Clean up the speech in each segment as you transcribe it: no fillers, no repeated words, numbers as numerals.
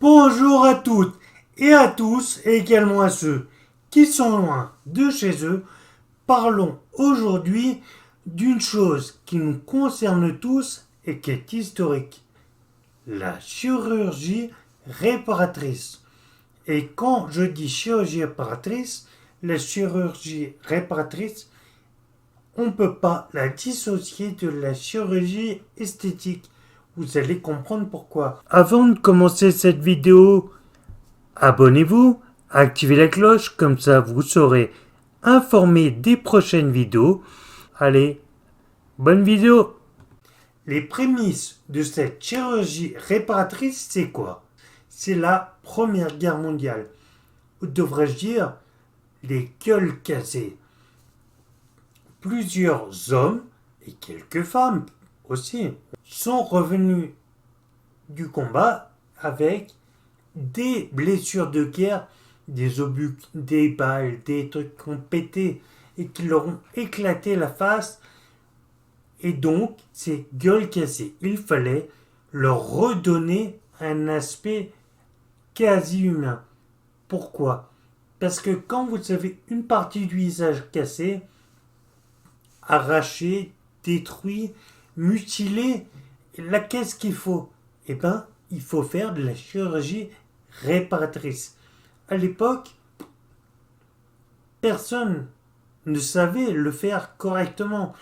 Bonjour à toutes et à tous, et également à ceux qui sont loin de chez eux. Parlons aujourd'hui d'une chose qui nous concerne tous et qui est historique, la chirurgie réparatrice. Et quand je dis chirurgie réparatrice, la chirurgie réparatrice, on ne peut pas la dissocier de la chirurgie esthétique. Vous allez comprendre pourquoi. Avant de commencer cette vidéo, abonnez-vous, activez la cloche, comme ça vous serez informé des prochaines vidéos. Allez, bonne vidéo. Les prémices de cette chirurgie réparatrice, c'est quoi? C'est la Première Guerre mondiale. Ou devrais-je dire les gueules cassées. Plusieurs hommes, et quelques femmes aussi, sont revenus du combat avec des blessures de guerre, des obus, des balles, des trucs qui ont pété et qui leur ont éclaté la face. Et donc, ces gueules cassées, il fallait leur redonner un aspect quasi humain. Pourquoi? Parce que quand vous avez une partie du visage cassée, arrachée, détruite, mutilée, là qu'est-ce qu'il faut? Eh bien, il faut faire de la chirurgie réparatrice. À l'époque, personne ne savait le faire correctement.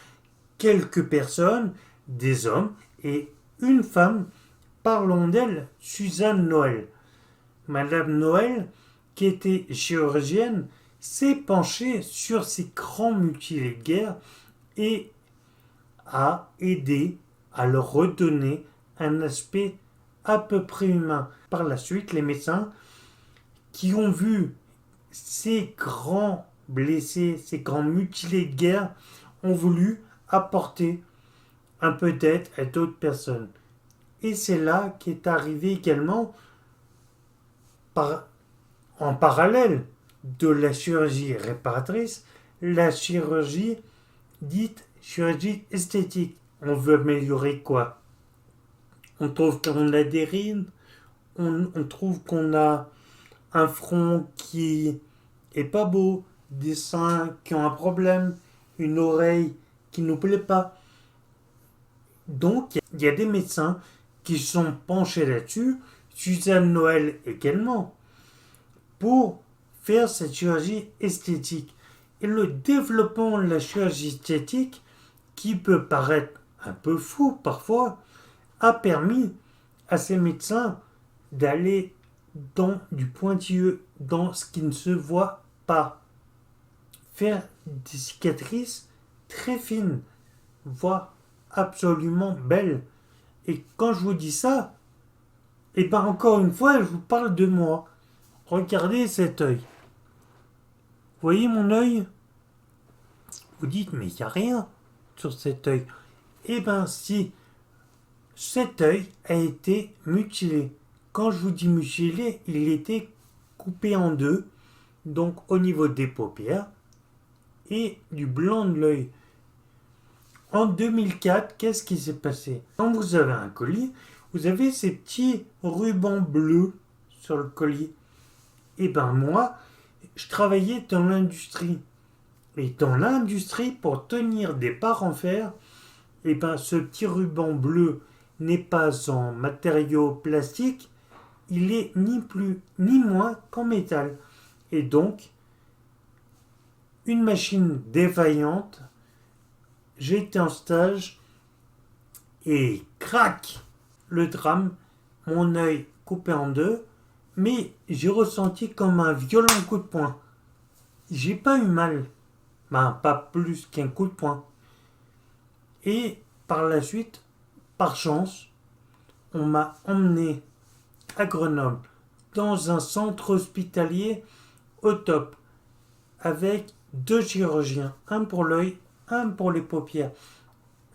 Quelques personnes, des hommes et une femme, parlons d'elle, Suzanne Noël. Madame Noël, qui était chirurgienne, s'est penchée sur ces grands mutilés de guerre et a aidé à leur redonner un aspect à peu près humain. Par la suite, les médecins qui ont vu ces grands blessés, ces grands mutilés de guerre, ont voulu apporter un peu d'aide à d'autres personnes. Et c'est là qu'est arrivé également, en parallèle de la chirurgie réparatrice, la chirurgie dite chirurgie esthétique. On veut améliorer quoi? On trouve qu'on a des rides, on trouve qu'on a un front qui est pas beau, des seins qui ont un problème, une oreille qui nous plaît pas. Donc, il y a des médecins qui sont penchés là-dessus, Suzanne Noël également, pour faire cette chirurgie esthétique. Et le développement de la chirurgie esthétique, qui peut paraître un peu fou parfois, a permis à ces médecins d'aller dans du pointilleux, dans ce qui ne se voit pas. Faire des cicatrices très fines, voire absolument belles. Et quand je vous dis ça, et bien encore une fois, je vous parle de moi. Regardez cet œil. Vous voyez mon œil? Vous dites, mais il n'y a rien sur cet œil. Eh bien si, cet œil a été mutilé. Quand je vous dis mutilé, il était coupé en deux, donc au niveau des paupières et du blanc de l'œil. En 2004, qu'est-ce qui s'est passé? Quand vous avez un colis, vous avez ces petits rubans bleus sur le colis. Et ben moi, je travaillais dans l'industrie. Et dans l'industrie, pour tenir des barres en fer, et ben ce petit ruban bleu n'est pas en matériau plastique, il est ni plus ni moins qu'en métal. Et donc, une machine défaillante, j'étais en stage et crac, le drame, mon œil coupé en deux, mais j'ai ressenti comme un violent coup de poing. J'ai pas eu mal, ben pas plus qu'un coup de poing. Et par la suite, par chance, on m'a emmené à Grenoble dans un centre hospitalier au top avec deux chirurgiens, un pour l'œil, un pour les paupières.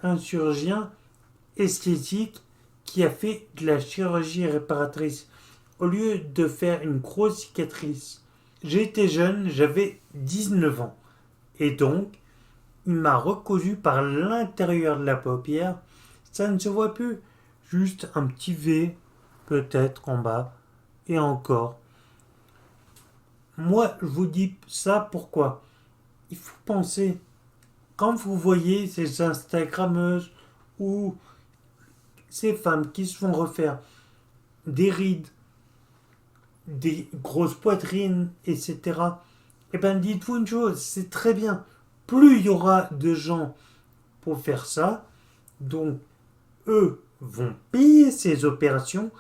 Un chirurgien esthétique qui a fait de la chirurgie réparatrice au lieu de faire une grosse cicatrice. J'étais jeune, j'avais 19 ans. Et donc, il m'a recousu par l'intérieur de la paupière. Ça ne se voit plus. Juste un petit V, peut-être en bas. et encore. Moi, je vous dis ça pourquoi? Il faut penser, quand vous voyez ces Instagrammeuses ou ces femmes qui se font refaire des rides, des grosses poitrines, etc., eh bien, dites-vous une chose, c'est très bien. Plus il y aura de gens pour faire ça, donc eux vont payer ces opérations,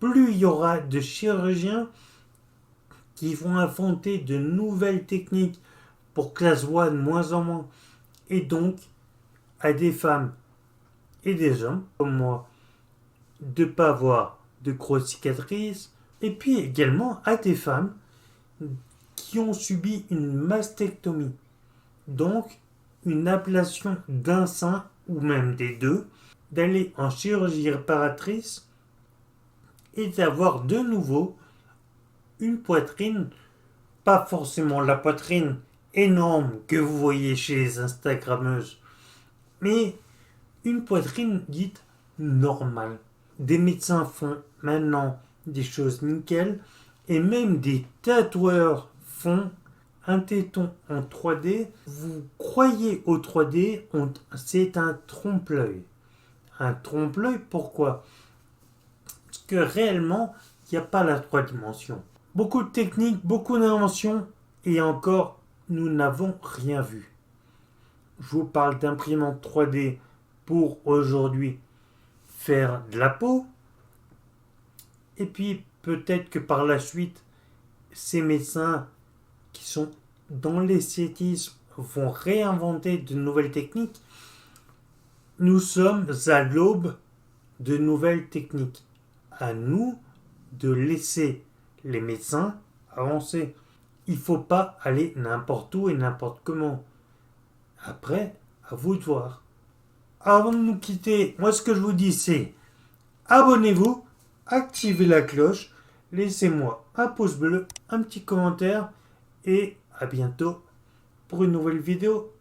plus il y aura de chirurgiens qui vont inventer de nouvelles techniques pour que ça se voit de moins en moins. Et donc, à des femmes et des hommes comme moi, de ne pas avoir de grosses cicatrices. Et puis également à des femmes qui ont subi une mastectomie. Donc, une ablation d'un sein ou même des deux, d'aller en chirurgie réparatrice et d'avoir de nouveau une poitrine, pas forcément la poitrine énorme que vous voyez chez les Instagrammeuses, mais une poitrine dite normale. Des médecins font maintenant des choses nickel et même des tatoueurs font un téton en 3D. Vous croyez au 3D, c'est un trompe-l'œil. Un trompe-l'œil, pourquoi? Parce que réellement, il n'y a pas la 3 dimensions. Beaucoup de techniques, beaucoup d'inventions, et encore, nous n'avons rien vu. Je vous parle d'imprimante 3D pour aujourd'hui faire de la peau. Et puis peut-être que par la suite, ces médecins qui sont dans l'esthétisme vont réinventer de nouvelles techniques. Nous sommes à l'aube de nouvelles techniques. À nous de laisser les médecins avancer. Il ne faut pas aller n'importe où et n'importe comment. Après, à vous de voir. Avant de nous quitter, moi ce que je vous dis c'est abonnez-vous, activez la cloche, laissez-moi un pouce bleu, un petit commentaire et à bientôt pour une nouvelle vidéo.